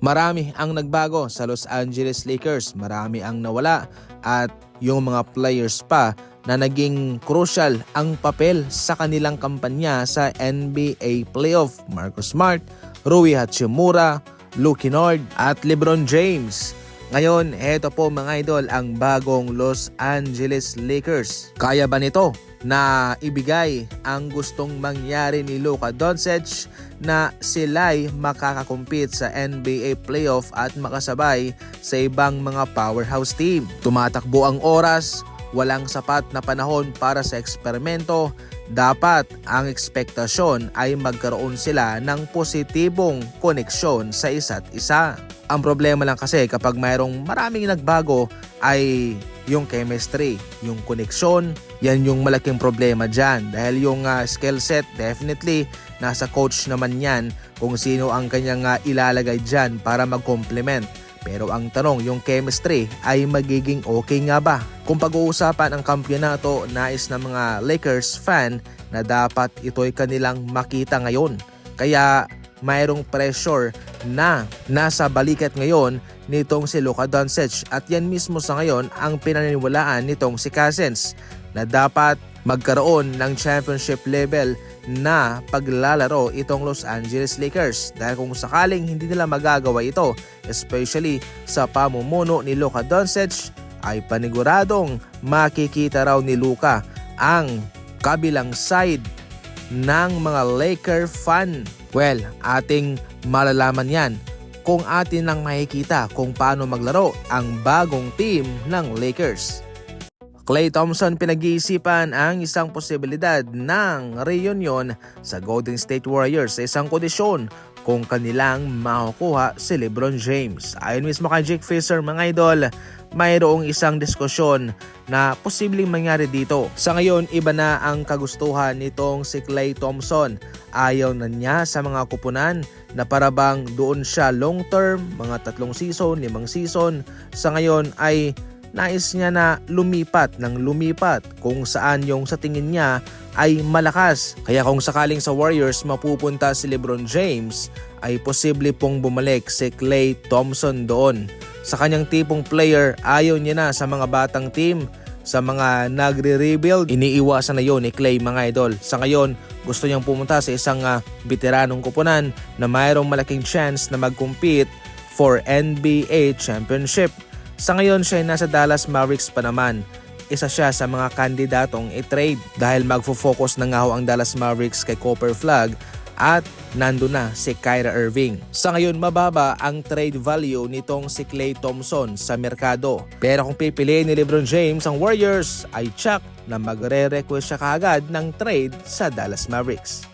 Marami ang nagbago sa Los Angeles Lakers, marami ang nawala at yung mga players pa na naging crucial ang papel sa kanilang kampanya sa NBA playoff. Marcus Smart, Rui Hachimura, Luke Kennard at LeBron James. Ngayon, eto po mga idol ang bagong Los Angeles Lakers. Kaya ba nito na ibigay ang gustong mangyari ni Luka Doncic na sila'y makakakumpit sa NBA playoff at makasabay sa ibang mga powerhouse team? Tumatakbo ang oras, walang sapat na panahon para sa eksperimento. Dapat ang ekspektasyon ay magkaroon sila ng positibong koneksyon sa isa't isa. Ang problema lang kasi kapag mayroong maraming nagbago ay yung chemistry, yung koneksyon, yan yung malaking problema dyan. Dahil yung skill set, definitely, nasa coach naman yan kung sino ang kanyang ilalagay dyan para mag-complement. Pero ang tanong, yung chemistry ay magiging okay nga ba? Kung pag-uusapan ang kampyonato, nais ng mga Lakers fan na dapat ito'y kanilang makita ngayon. Kaya mayroong pressure na nasa balikat ngayon nitong si Luka Doncic at yan mismo sa ngayon ang pinaniniwalaan nitong si Cousins na dapat magkaroon ng championship level na paglalaro itong Los Angeles Lakers dahil kung sakaling hindi nila magagawa ito, especially sa pamumuno ni Luka Doncic, ay paniguradong makikita raw ni Luka ang kabilang side ng mga Laker fan. Well, ating malalaman yan kung atin lang makikita kung paano maglaro ang bagong team ng Lakers. Klay Thompson pinag-iisipan ang isang posibilidad ng reunion sa Golden State Warriors sa isang kondisyon kung kanilang makukuha si LeBron James. Ayon mismo kay Jake Fisher mga idol, mayroong isang diskusyon na posibleng mangyari dito. Sa ngayon, iba na ang kagustuhan nitong si Klay Thompson. Ayaw na niya sa mga kupunan na parabang doon siya long term, mga 3 season, 5 season. Sa ngayon ay nais niya na lumipat kung saan yung sa tingin niya ay malakas. Kaya kung sakaling sa Warriors mapupunta si LeBron James, ay posible pong bumalik si Klay Thompson doon. Sa kanyang tipong player, ayaw niya na sa mga batang team, sa mga nagre-rebuild. Iniiwasan na yon ni Klay mga idol. Sa ngayon, gusto niyang pumunta sa isang veteranong kupunan na mayroong malaking chance na mag-compete for NBA Championship. Sa ngayon siya ay nasa Dallas Mavericks pa naman. Isa siya sa mga kandidatong i-trade dahil magfo-focus na nga ho ang Dallas Mavericks kay Cooper Flag at nando na si Kyrie Irving. Sa ngayon mababa ang trade value nitong si Klay Thompson sa merkado. Pero kung pipiliin ni LeBron James ang Warriors ay tsak na magre-request siya kaagad ng trade sa Dallas Mavericks.